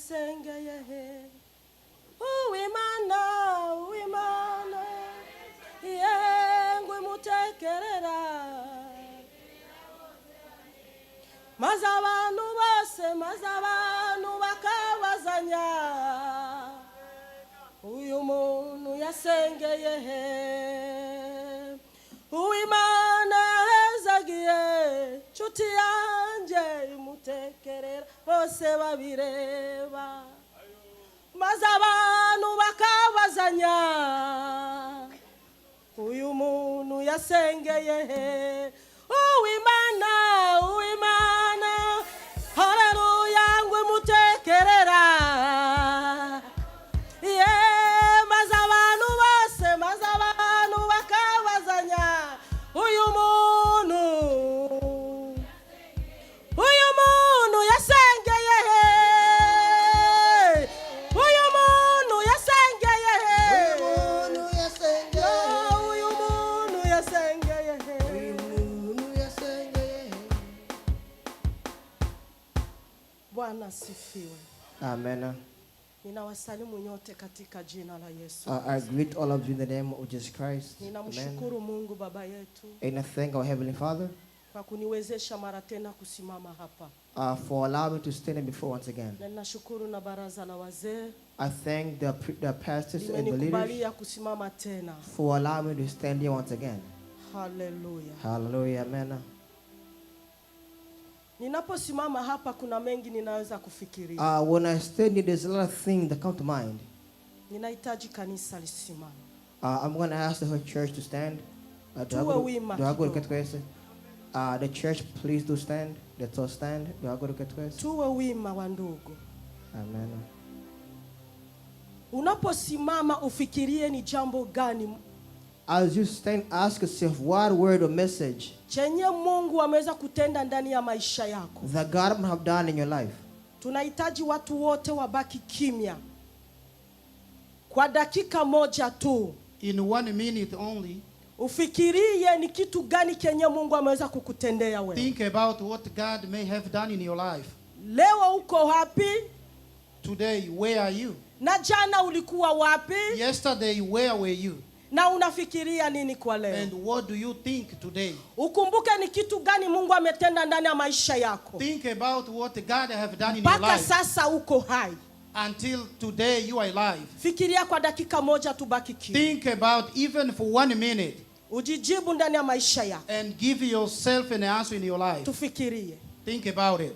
yasengeye uwimana yengwe mutekerera maze abantu bakabazanya uyu muntu yasengeye uwimana yahezagiye nshuti yanjye imutekerera bose babireba maze abantu bakabazanya uyu muntu yasengeye uwimana haleluya ngwe mutekerera maze abantu bakabazanya uyu muntu yasengeye Bwana sifiwe. Amen. Ninawasalimu nyote katika jina la Yesu. I greet all of you in the name of Jesus Christ. Ninamshukuru Mungu Baba yetu. And I thank our Heavenly Father kwa kuniwezesha mara tena kusimama hapa. For allowing me to stand before once again. Na ninashukuru na baraza la wazee. I thank the pastors and the leaders kusimama tena. For allowing me to stand here once again. Hallelujah. Hallelujah. Amen. Ninaposimama hapa kuna mengi ninaweza kufikiria. When I stand here, there's a lot of things that come to mind. Ninahitaji kanisa lisimame. I'm going to ask the whole church to stand. Do I go to get question? The church, please do stand. Let's all stand. Do I go to get question? Tuwe wima wa ndugu. Amen. Unaposimama ufikirie ni jambo gani. As you stand, ask yourself what word or message chenye Mungu ameweza kutenda ndani ya maisha yako. That God might have done in your life. Tunahitaji watu wote wabaki kimya kwa dakika moja tu. In 1 minute only. Ufikirie ni kitu gani kenye Mungu ameweza kukutendea wewe. Think about what God may have done in your life. Leo uko wapi? Today, where are you? Na jana ulikuwa wapi? Yesterday, where were you? Na unafikiria nini kwa leo? And what do you think today? Ukumbuke ni kitu gani Mungu ametenda ndani ya maisha yako. Think about what God have done in your life. Mpaka sasa uko hai. Until today you are alive. Fikiria kwa dakika moja tu baki kimya. Think about even for 1 minute. Ujijibu ndani ya maisha yako. And give yourself an answer in your life. Tufikirie. Think about it.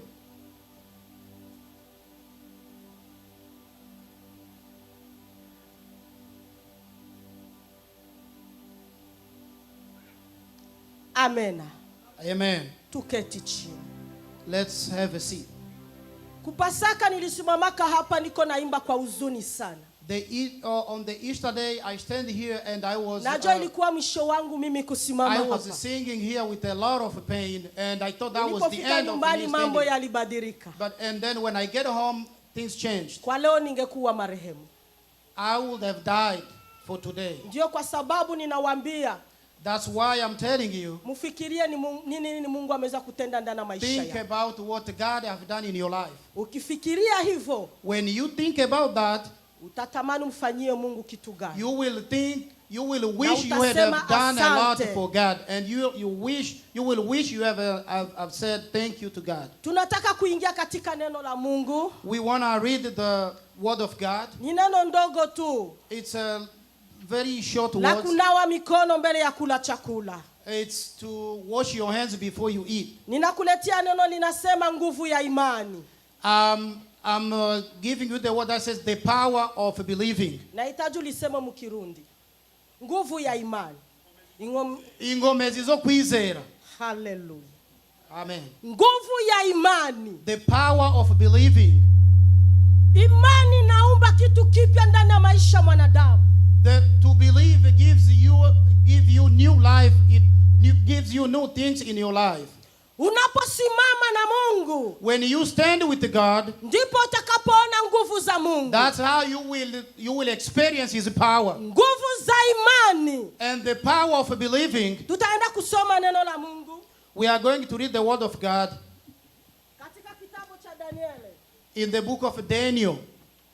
Amen. Amen. Tuketi chini. Let's have a seat. Kupasaka nilisimamaka hapa niko naimba kwa huzuni sana. On the Easter day I stand here and I was najua ilikuwa mwisho wangu mimi kusimama hapa. I was singing here with a lot of pain and I thought that was the end of me mambo yalibadilika. And then when I get home things changed. Kwa leo ningekuwa marehemu. I would have died for today. Ndio kwa sababu ninawaambia. That's why I'm telling you. Mufikirie nini Mungu ameweza kutenda ndani ya maisha yako. Think about what God have done in your life. Ukifikiria hivyo, when you think about that, utatamani mfanyie Mungu kitu gani. You will wish you had have done a lot for God, and you will wish you have said thank you to God. Tunataka kuingia katika neno la Mungu. We want to read the word of God. Ni neno ndogo tu. It's a very short word. La kunawa mikono mbele ya kula chakula. It's to wash your hands before you eat. Ninakuletea neno linasema nguvu ya imani. I'm giving you the word that says the power of believing. Nahitaji ulisema mkirundi. Nguvu ya imani. Ingome zizo kwizera. Hallelujah. Amen. Nguvu ya imani. The power of believing. Imani naumba kitu kipya ndani ya maisha mwanadamu. To believe gives you new life. It gives you new things in your life. Unaposimama na Mungu, when you stand with God, ndipo utakapoona nguvu za Mungu. That's how you will experience his power. Nguvu za imani. And the power of believing. Tutaenda kusoma neno la Mungu. We are going to read the word of God. Katika kitabu cha Danieli. in the book of Daniel.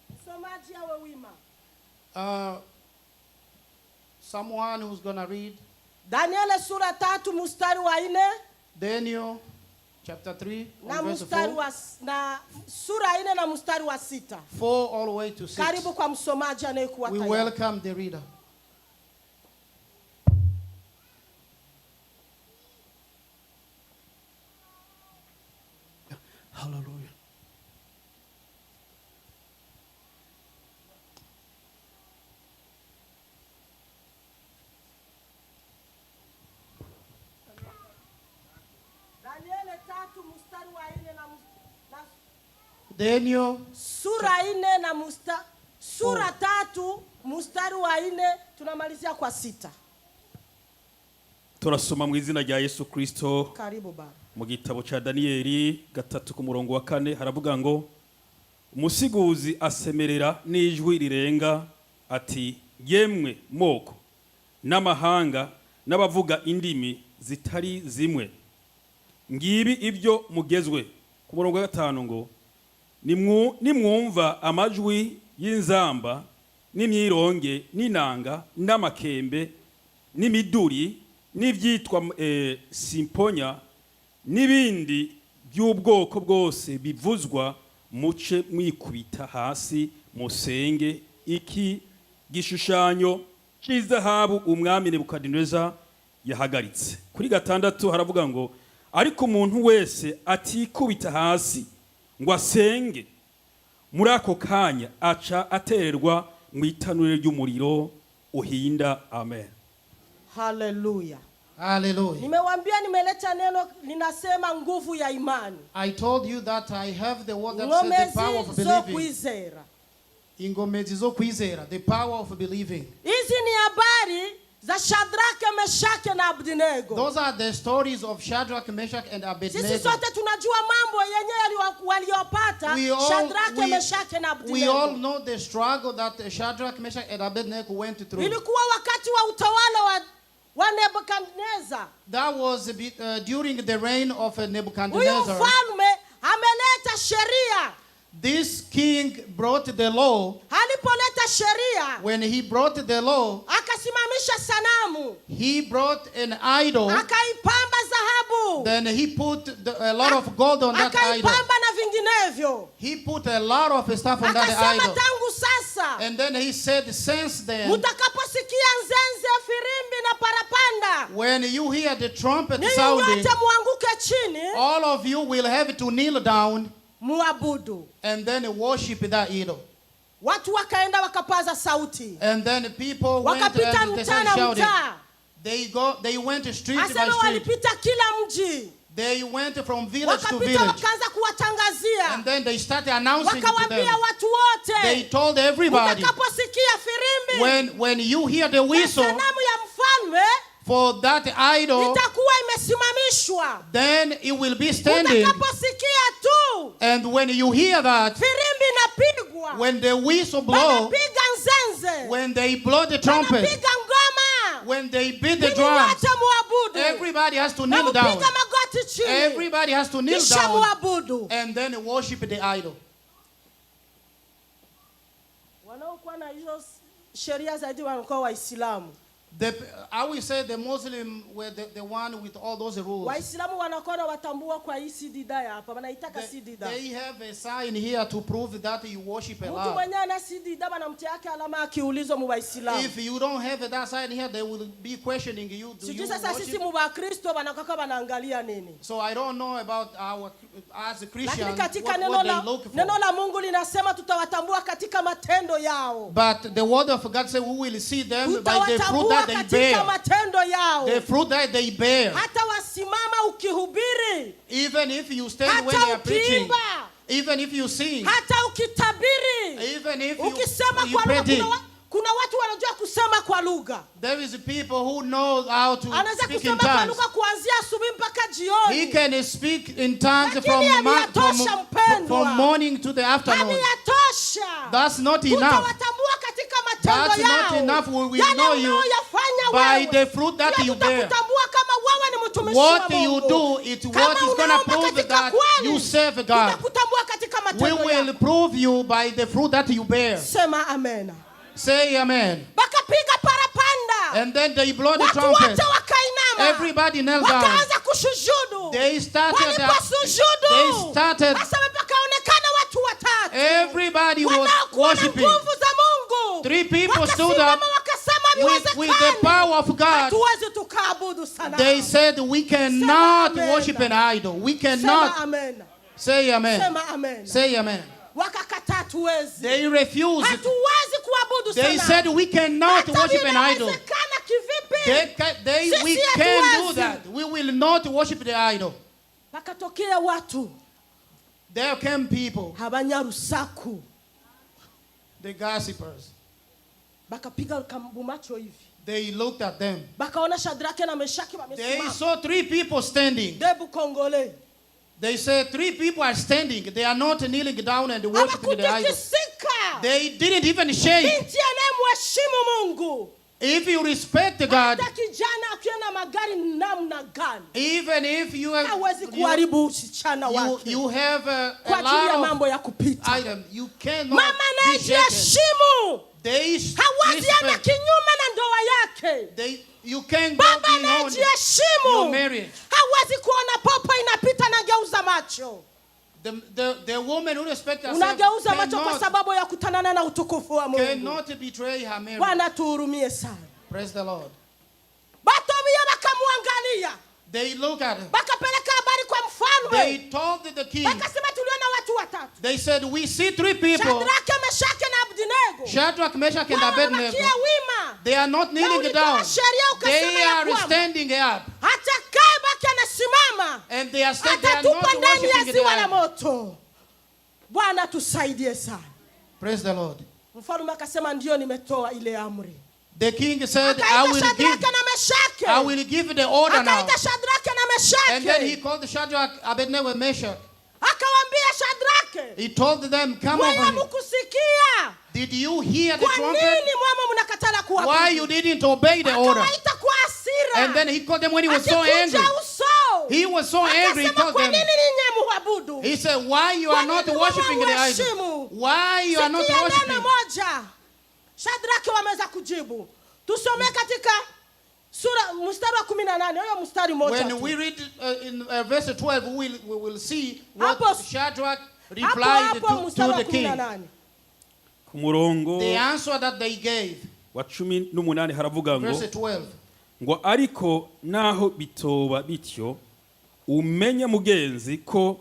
Msomaji awe wima. Someone who's going to read. Daniel sura 3 mstari wa 4. Daniel chapter 3 na verse mstari 4. wa na sura 4 na mstari wa 6. 4 all the way to 6. Karibu kwa msomaji anayekuwa We tayari. welcome the reader. Hallelujah. Daniel 3 mstari wa 4 na Daniel sura 4 na sura 3 mstari wa 4 tunamalizia kwa 6. Turasoma mu izina rya Yesu Kristo. Karibu baba. Mu gitabo cha Danieli 3 ku murongo wa 4 haravuga ngo umusiguzi asemerera n'ijwi rirenga ati yemwe moko n'amahanga n'abavuga indimi zitari zimwe ngibi ibyo mugezwe. Ku murongo wa 5 ngo nimwumva amajwi y'inzamba n'imyironge n'inanga n'amakembe n'imiduri n'ivyitwa simponya n'ibindi by'ubwoko bwose bivuzwa muce mwikubita hasi musenge iki gishushanyo cy'izahabu umwami Nebukadineza yahagaritse. Kuri 6 haravuga ngo ariko umuntu wese atikubita hasi ngo asenge muri ako kanya aca atererwa mu itanure ry'umuriro uhinda. Amen. Hallelujah. Hallelujah. Nimewaambia nimeleta neno linasema nguvu ya imani. I told you that I have the word that says the power of believing. Ingomezi zo kwizera, the power of believing. Hizi ni habari za Shadrach, Meshach na Abednego. Those are the stories of Shadrach, Meshach and Abednego. Sisi sote tunajua mambo yenyewe waliopata Shadrach, Meshach na Abednego. We all know the struggle that Shadrach, Meshach and Abednego went through. Ilikuwa wakati wa utawala wa Nebukadneza. That was during the reign of Huyu Nebuchadnezzar. mfalme ameleta sheria. This king brought the law. Alipoleta sheria, When he brought the law, akasimamisha sanamu. he brought an idol. Akaipamba dhahabu. Then he put a lot of gold on that idol. Akaipamba na vinginevyo. He put a lot of stuff on that Akasema idol. tangu sasa, And then he said, since then, mutakaposikia nzenze, firimbi na parapanda, when you hear the trumpet ninyi sounding, nyote muanguke chini, all of you will have to kneel down muabudu. and then worship that idol. Watu wakaenda wakapaza sauti. And then people went Wakapita and they mtaa started na shouting. mtaa. They went street by Asema street. walipita kila mji. They went from village to Wakapita village. wakaanza kuwatangazia. And then they started announcing to Wakawambia them. watu wote, They told everybody, mutakaposikia firimbi, when you hear the whistle sanamu ya mfalme for that idol, itakuwa imesimamishwa. then it will be standing. Utakaposikia tu And when you hear that, firimbi inapigwa, when the whistle blow, wanapiga nzenze, when they blow the trumpet, wanapiga ngoma, when they beat the ninyi drums, wote muabudu. everybody has to Na kneel down. mupiga magoti chini, Everybody has to kneel kisha down muabudu. and then worship the idol. Wanaokuwa na hizo sheria zaidi wanakuwa Waislamu. I will say the Muslim were the one with all those rules. Waislamu wanakuwa watambua kwa hii sidida hapa, wanaitaka sidida. They have a sign here to prove that you worship Mtu Allah. mwenye ana sidida wanamtia yake alama akiulizwa mu Waislamu. If you don't have that sign here, they will be questioning you. Do you Sisi sasa sisi worship? mu Wakristo wanakaka wanaangalia nini? So I don't know about our as a Christian Lakini katika what they look for. neno la Mungu linasema tutawatambua katika matendo yao. But the word of God says we will see them by the fruit that they katika bear. matendo yao. The fruit that they bear. Hata wasimama ukihubiri, Even if you stand hata when they are preaching. ukiimba, Even if you sing. hata ukitabiri, Even if ukisema you kwa lugha. predict. Kuna watu wanajua kusema kwa lugha. There is people who know how to Anaweza speak in kusema kwa tongues. lugha kuanzia asubuhi mpaka jioni. He can speak in tongues Lakini yatosha mpendwa. from morning to the afternoon. Yatosha. That's not enough. Tutawatambua katika matendo That's yao. not enough. We will Yale know you unayoyafanya by wewe. the fruit that Pia you bear. tutakutambua kama wewe ni mtumishi wa What Mungu. you do is Kama what is going to unaomba prove katika that kweli, you serve God. tutakutambua katika we will prove you by the fruit that you bear. Sema amen. Say amen. Bakapiga parapanda. And then they blow the Watu trumpet. wote wakainama. Everybody knelt down. Wakaanza kushujudu. They started. Sasa pakaonekana watu watatu. Everybody was worshiping. Nguvu za Mungu. 3 people stood up with the power of God. Hatuwezi tukaabudu sanamu. They said we cannot worship an idol. We cannot. Sema amen. Say amen. Sema amen. Say amen. Wakakataa tuwezi. They refused. Hatuwezi kuabudu sanamu. They said we cannot worship an idol. We can't do that. We will not worship the idol. Pakatokea watu. There came people. Habanyarusaku. The gossipers. Bakapiga kambumacho hivi. They looked at them. Bakaona Shadraka na Meshaki wamesimama. They saw 3 people standing. Debu Kongole. They said 3 people are standing. They are not kneeling down and worshiping the idol. They didn't even shake. Binti anayemheshimu Mungu. If you respect God, hata kijana akiwa na magari namna gani, even if you have, hawezi kuharibu usichana wake you have a lot of mambo ya kupita item, you cannot mama anayeheshimu hawezi enda kinyume na ndoa yake. You can't baba go beyond your marriage. Hawezi kuona popo inapita na geuza macho. The woman who respects herself unageuza macho kwa sababu ya kutanana na utukufu wa Mungu. Cannot betray her marriage. Bwana tuhurumie sana. Praise the Lord. Batomia bakamwangalia. They look at him. Bakapeleka habari kwa mfalme. They told the king. Bakasema tuliona watu watatu. They said we see 3 people. Shadraka, Meshaki na Abednego. Shadrach, Meshach and Abednego. They are not kneeling down. They are standing up. And they are standing. They are not worshiping the Bwana tusaidie sana. Praise the Lord. Mfalme akasema ndio nimetoa ile amri. The king said, I will give the order now. And then he called the Shadrach, Abednego and Meshach. He told them, come over here. Did you hear the trumpet? Why you didn't obey the order? And then he called them when he was so angry. He was so angry, he called them. He said, why you are not worshiping the idol? Why you are not worshiping? Shadraka wameza kujibu. Tusome katika sura mstari wa 18. Hiyo mstari moja. When we read in verse 12 we will see what Shadrach replied to the king. Kumurongo the answer that they gave. Wa 18 haravuga ngo verse 12. Ngo ariko naho bitoba bityo umenye mugenzi ko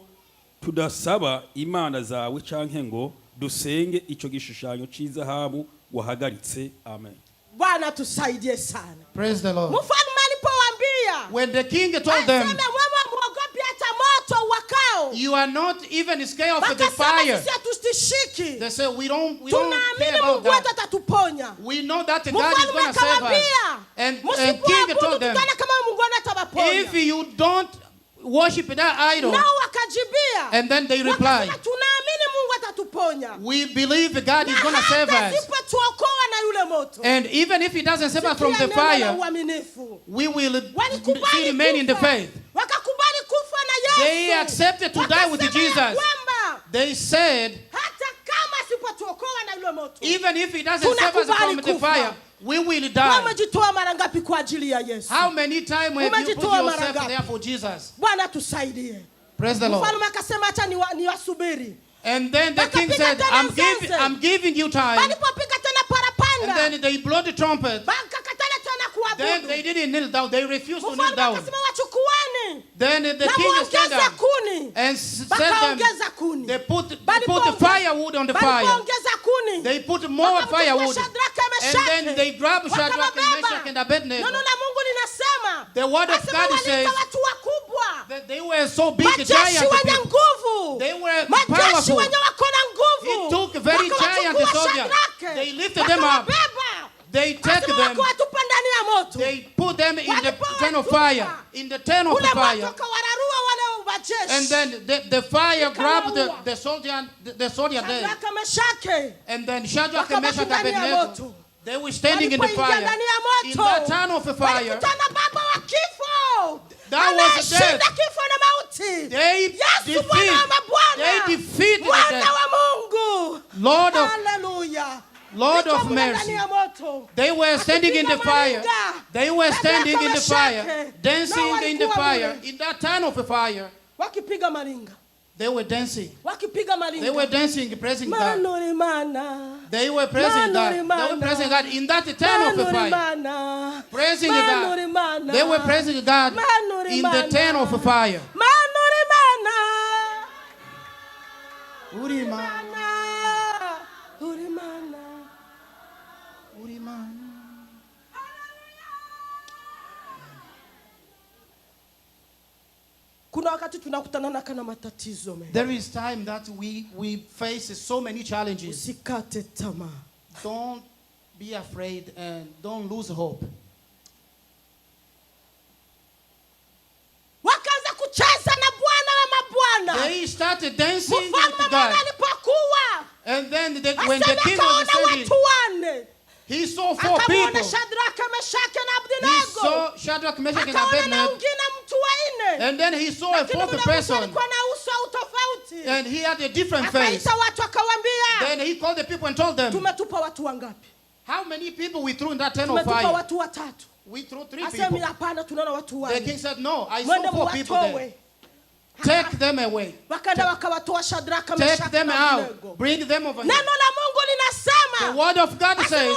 tudasaba imana zawe canke ngo dusenge ico gishushanyo c'izahabu wahagaritse. Amen. Bwana tusaidie sana. Praise the Lord. Mfalme alipowaambia, when the king told them, you are not even scared of the fire. They said, we don't care about that. We know that God is going to save us. And king told them, if you don't worship that idol, and then they replied, we believe God is going to save us. And even if he doesn't save us from the fire, we will still remain in the faith. They accepted to die with Jesus. They said, even if he doesn't save us from the fire, we will die. How many times have you put yourself there for Jesus? Praise the Lord. And then the king said, I'm giving you time. And then they blew the trumpet. Then they didn't kneel down. They refused to kneel down. Then the king stood up and said them, they put the firewood on the fire. They put more firewood. And then they grabbed Shadrach and Meshach and Abednego. The word of God says that they were so big, giant people. They were powerful. It took very giant soldiers. They lifted them up. They take them. They put them in the tent of fire. In the tent of fire. And then the fire grabbed the soldier there. And then Shadrach and Meshach and Abednego, they were standing in the fire. In that tent of fire. That was death. They defeated the death. Lord of mercy. They were standing in the fire. They were standing in the fire, dancing in the fire, in that time of the fire. They were dancing. They were dancing, praising God. They were praising God. They were praising God in that time of the fire. Praising God. They were praising God in the time of the fire. There is time that we face so many challenges. Don't be afraid and don't lose hope. They started dancing with God. And then when the king was ascending, he saw 4 people. He saw Shadrach, Meshach, and Abednego. And then he saw a 4th person. And he had a different face. Then he called the people and told them, how many people we threw in that tent of fire? We threw 3 people. The king said, no, I saw 4 people there. Take them away. Take them out. Bring them over here. The word of God says,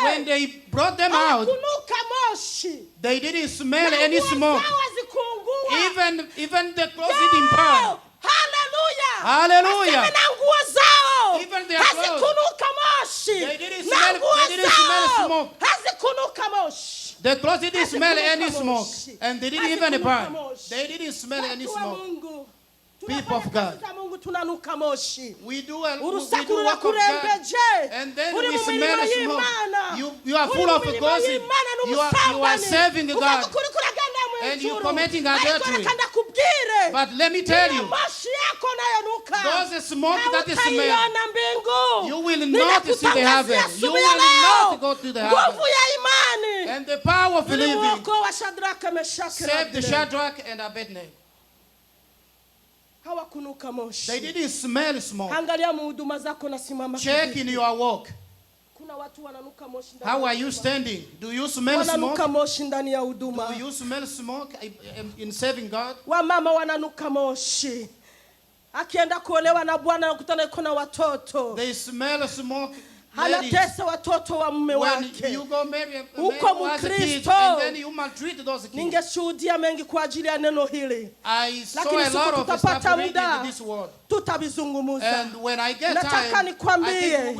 when they brought them out, they didn't smell any smoke. Even the clothes didn't burn. Hallelujah. Even their clothes, they didn't smell smoke. The clothes didn't smell any smoke. And they didn't even burn. They didn't smell any smoke. People of God, we do work of God, and then we smell smoke. You are full of gossip. You are serving God, and you are committing adultery. But let me tell you, those smoke that is smell, you will not see the heaven. You will not go to the heaven. And the power of believing saved the Shadrach and Abednego. They didn't smell smoke. Check in your walk. How are you standing? Do you smell smoke? Do you smell smoke in serving God? They smell smoke. Anatesa watoto wa mume wake uko Mkristo. Ningeshuhudia mengi kwa ajili ya neno hili, lakini siku tutapata muda tutabizungumuza. Nataka nikwambie,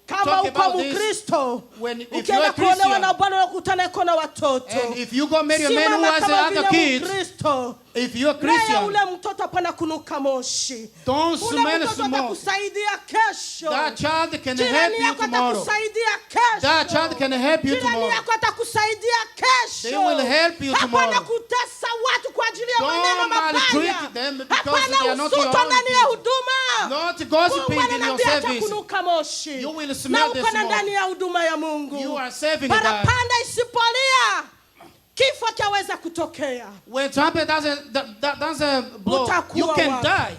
kama uko Mkristo, ukienda kuolewa na bwana unakutana na watoto, if you go marry a man who has other kids, if you're a Christian, ule mtoto hapana kunuka moshi. Don't smell smoke. That child can help you tomorrow. That child can help you tomorrow. They will help you tomorrow. Don't maltreat them because they are not your own. Not gossiping in your service. You will smell the smoke. You are serving God. Kifo chaweza kutokea. When trumpet doesn't blow, you can die.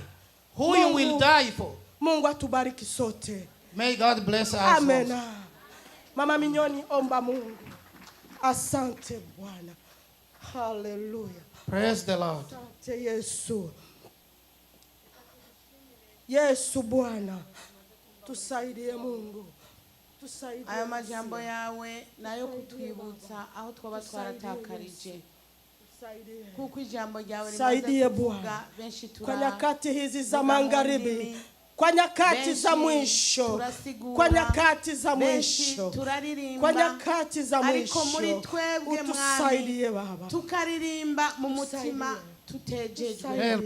Who you will die for? Mungu atubariki sote. May God bless us. Amen. Mama Minyoni, omba Mungu. Asante Bwana. Hallelujah. Praise the Lord. Asante Yesu. Yesu Bwana. Tusaidie Mungu. Aya majambo yawe nayo kutwibutsa aho twaba twaratakarije, kuko ijambo ryawe rimaze kuvuga benshi kwa nyakati hizi za magharibi, kwa nyakati za mwisho, kwa nyakati za mwisho, kwa nyakati za mwisho, utusaidie Baba, tukaririmba mu mutima tutejejwe.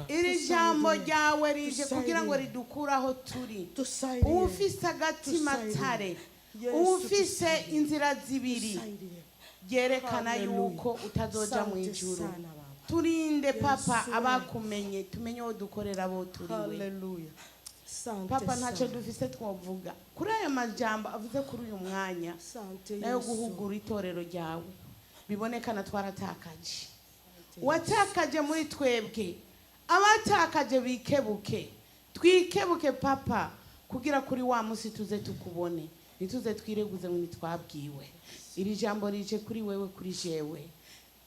Iri jambo ryawe rije kugira ngo ridukuraho turi. Ufise agatima tare, ufise inzira zibiri, yerekana yuko utazoja mu ijuru. Turinde Papa abakumenye, tumenye wo dukorera bo turiwe. Papa ntacyo dufise twovuga kuri aya majambo avuze kuri uyu mwanya, nayo guhugura itorero ryawe bibonekana twaratakaje. watakaje muri twebwe abatakaje bikebuke twikebuke papa kugira kuri wa musi tuze tukubone nituze twireguze ngo nitwabwiwe iri jambo rije kuri wewe kuri jewe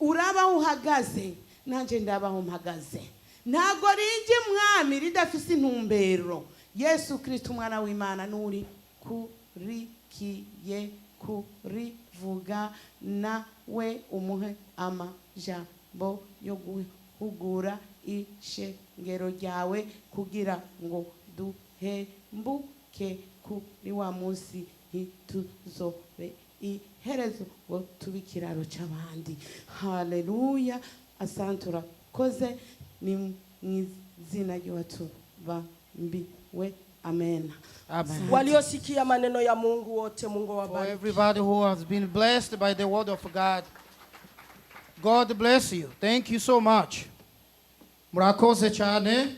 uraba uhagaze nanje ndabaho mpagaze ntago rije mwami ridafise intumbero Yesu Kristo umwana w'Imana nuri kurikiye kurivuga nawe umuhe amajambo yo guhugura ishengero ryawe kugira ngo duhembuke kuri wa munsi ntituzobe iherezo ngo tube ikiraro c'abandi. Haleluya. Asante urakoze ni mw'izina ry'uwatubambiwe. Amen. Amen. Waliosikia maneno ya Mungu wote, Mungu For wabariki. everybody who has been blessed by the word of God, God bless you. Thank you so much. Murakoze cyane.